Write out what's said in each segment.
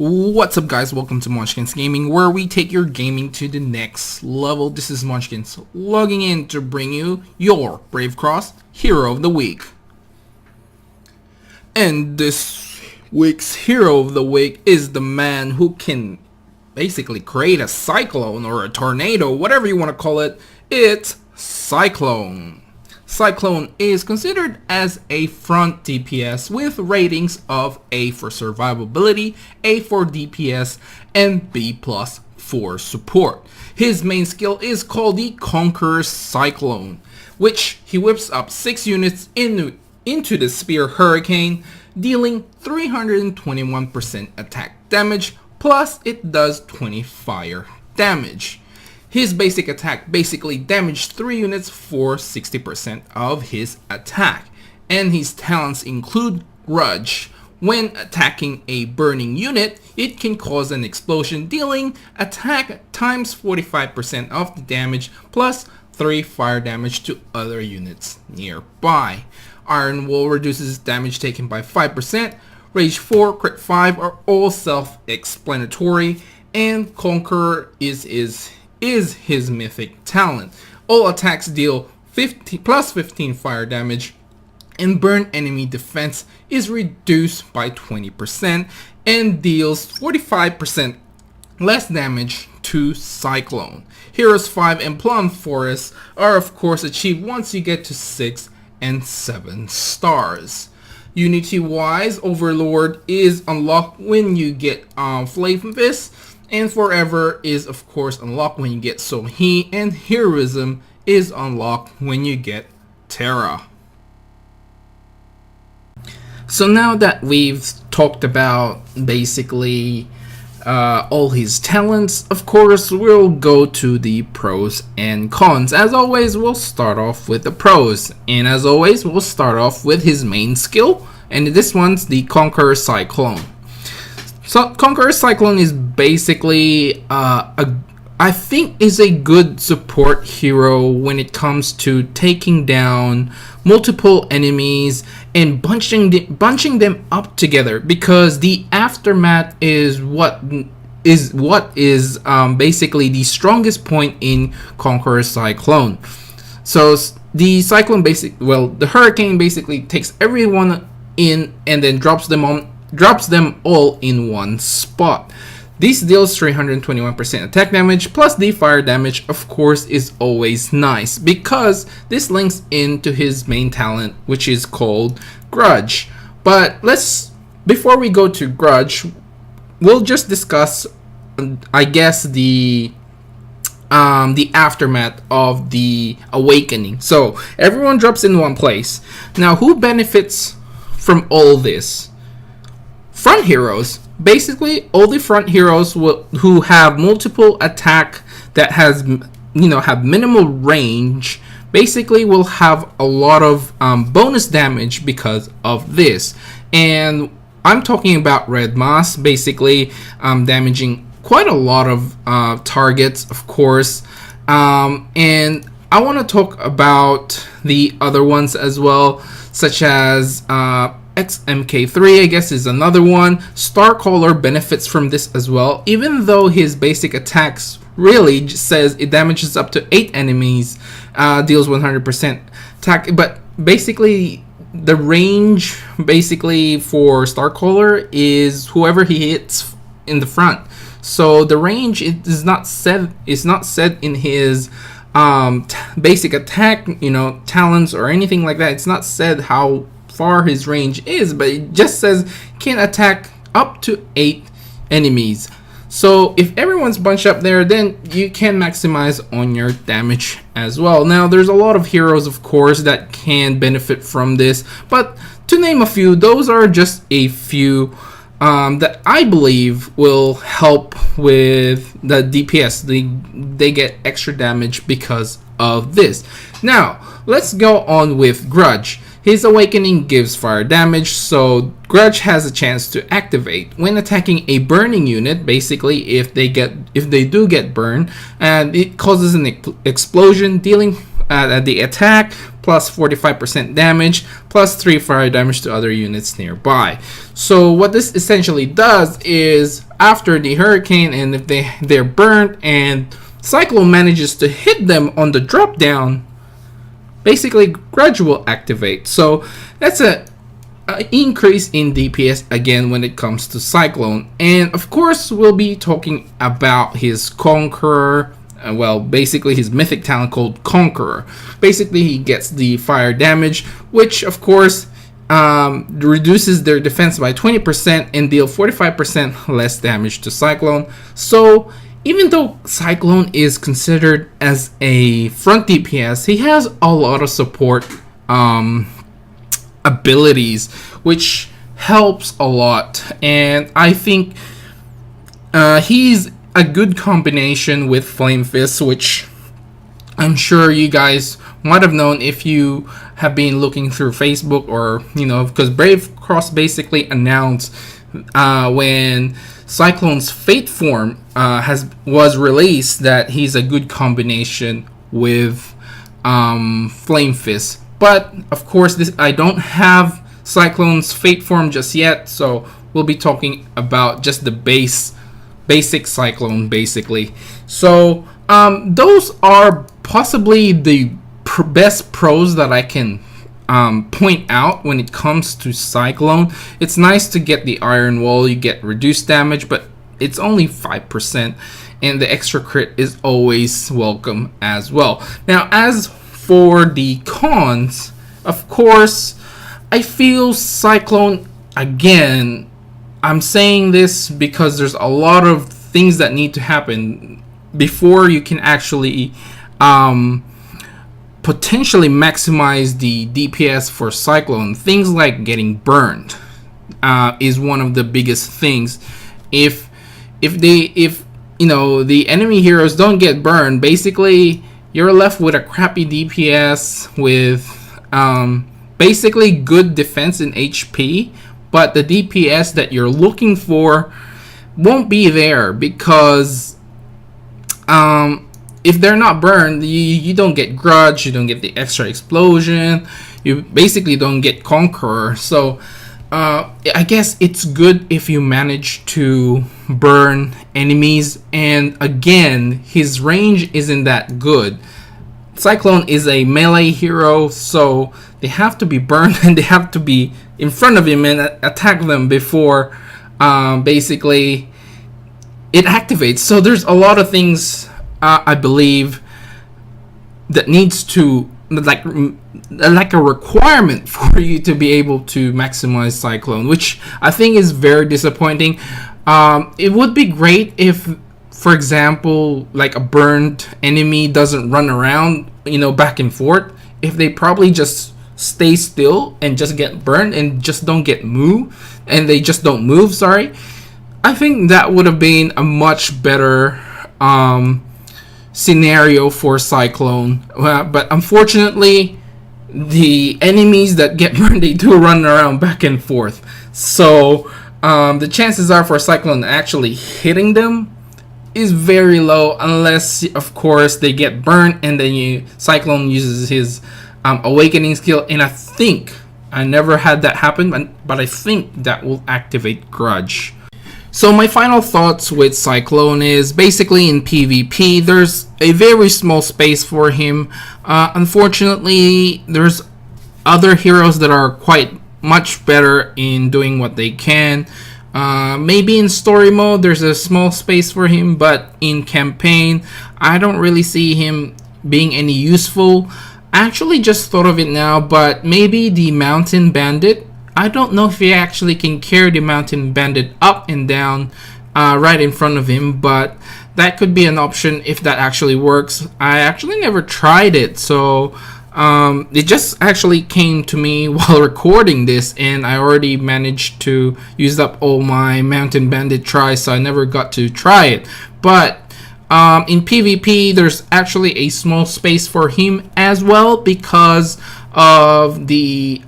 What's up, guys? Welcome to Monchkinz Gaming, where we take your gaming to the next level. This is Monchkinz logging in to bring you your Brave Cross Hero of the Week. And this week's Hero of the Week is the man who can basically create a cyclone or a tornado, whatever you want to call it. It's Syklon. Syklon is considered as a front DPS with ratings of A for survivability, A for DPS, and B+ for support. His main skill is called the Conqueror Cyclone, which he whips up 6 units into the Spear Hurricane, dealing 321% attack damage, plus it does 20 fire damage. His basic attack basically damaged 3 units for 60% of his attack, and his talents include Grudge. When attacking a burning unit, it can cause an explosion, dealing attack times 45% of the damage plus 3 fire damage to other units nearby. Iron Wall reduces damage taken by 5%, Rage 4, Crit 5 are all self-explanatory, and Conqueror is his mythic talent. All attacks deal 15 fire damage, and burn enemy defense is reduced by 20% and deals 45% less damage to Syklon. Heroes 5 and Plum Forest are of course achieved once you get to 6 and 7 stars. Unity wise, Overlord is unlocked when you get Flame Fist, and Forever is of course unlocked when you get Sohi, and Heroism is unlocked when you get Terra. So now that we've talked about basically all his talents, of course we'll go to the pros and cons. As always, we'll start off with the pros, and as always we'll start off with his main skill, and this one's the Conqueror Cyclone. So Conqueror Cyclone is basically I think is a good support hero when it comes to taking down multiple enemies and bunching them up together, because the aftermath is what is basically the strongest point in Conqueror Cyclone. So the Cyclone the Hurricane basically takes everyone in and then drops them all in one spot. This deals 321% attack damage, plus the fire damage of course is always nice, because this links into his main talent, which is called Grudge. But before we go to Grudge, we'll just discuss I guess the aftermath of the Awakening. So everyone drops in one place. Now who benefits from all this? Front heroes. Basically all the front heroes who have multiple attack that have minimal range basically will have a lot of bonus damage because of this. And I'm talking about Red Moss, basically damaging quite a lot of targets, of course, and I want to talk about the other ones as well, such as XMK3, I guess, is another one. Starcaller benefits from this as well, even though his basic attacks really just says it damages up to 8 enemies, deals 100% attack, but basically the range basically for Starcaller is whoever he hits in the front. So the range is not set in his basic attack, talents or anything like that. It's not said how far his range is, but it just says can attack up to 8 enemies. So if everyone's bunched up there, then you can maximize on your damage as well. Now there's a lot of heroes of course that can benefit from this, but to name a few, those are just a few that I believe will help with the DPS. They get extra damage because of this. Now let's go on with Grudge. His Awakening gives fire damage, so Grudge has a chance to activate when attacking a burning unit. Basically, if they do get burned, and it causes an explosion, dealing the attack plus 45% damage, plus 3 fire damage to other units nearby. So what this essentially does is, after the hurricane, and if they're burnt and Cyclone manages to hit them on the drop down, basically Grudge will activate. So that's a increase in DPS again when it comes to Cyclone. And of course we'll be talking about his Conqueror, well, basically his mythic talent called Conqueror. Basically he gets the fire damage, which of course reduces their defense by 20% and deal 45% less damage to Cyclone. So even though Cyclone is considered as a front DPS, he has a lot of support abilities, which helps a lot. And I think he's a good combination with Flame Fist, which I'm sure you guys might have known if you have been looking through Facebook, or because Brave Cross basically announced when Cyclone's Fate form was released that he's a good combination with Flame Fist. But of course, I don't have Cyclone's Fate form just yet, so we'll be talking about just the basic Cyclone basically. So those are possibly the best pros that I can point out when it comes to Cyclone. It's nice to get the Iron Wall, you get reduced damage, but it's only 5%, and the extra crit is always welcome as well. Now, as for the cons, of course, I feel Cyclone, again, I'm saying this because there's a lot of things that need to happen before you can actually potentially maximize the DPS for Cyclone. Things like getting burned is one of the biggest things. If the enemy heroes don't get burned, basically you're left with a crappy DPS with basically good defense in HP, but the DPS that you're looking for won't be there, because if they're not burned, you don't get Grudge, you don't get the extra explosion, you basically don't get Conqueror. So I guess it's good if you manage to burn enemies, and again, his range isn't that good. Cyclone is a melee hero, so they have to be burned and they have to be in front of him and attack them before basically it activates. So there's a lot of things I believe that needs to like a requirement for you to be able to maximize Cyclone, which I think is very disappointing. It would be great if, for example, like a burned enemy doesn't run around, back and forth. If they probably just stay still and just get burned and just don't move, sorry. I think that would have been a much better scenario for Cyclone. But unfortunately, the enemies that get burned, they do run around back and forth. So the chances are for Cyclone actually hitting them is very low, unless of course they get burned and then Cyclone uses his awakening skill, and I never had that happen, but I think that will activate Grudge. So my final thoughts with Cyclone is basically in PvP there's a very small space for him. Unfortunately, there's other heroes that are quite much better in doing what they can. Maybe in story mode there's a small space for him, but in campaign I don't really see him being any useful. I actually just thought of it now, but maybe the Mountain Bandit. I don't know if he actually can carry the Mountain Bandit up and down right in front of him, but that could be an option if that actually works. I actually never tried it, so it just actually came to me while recording this, and I already managed to use up all my Mountain Bandit tries, so I never got to try it. But in PvP there's actually a small space for him as well, because of the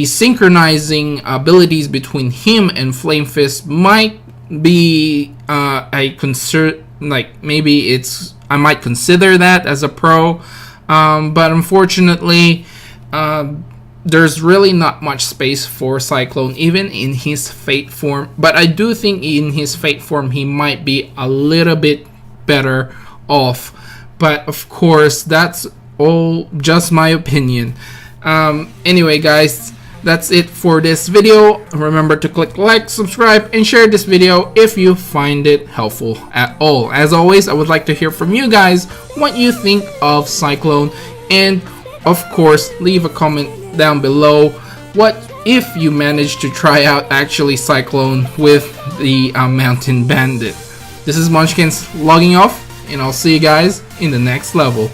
synchronizing abilities between him and Flame Fist might be a concern. Like maybe I might consider that as a pro. But unfortunately, there's really not much space for Syklon, even in his Fate form. But I do think in his Fate form, he might be a little bit better off. But of course, that's all just my opinion. Anyway, guys, that's it for this video. Remember to click like, subscribe, and share this video if you find it helpful at all. As always, I would like to hear from you guys what you think of Syklon, and of course, leave a comment down below what if you manage to try out actually Syklon with the Mountain Bandit. This is Monchkinz logging off, and I'll see you guys in the next level.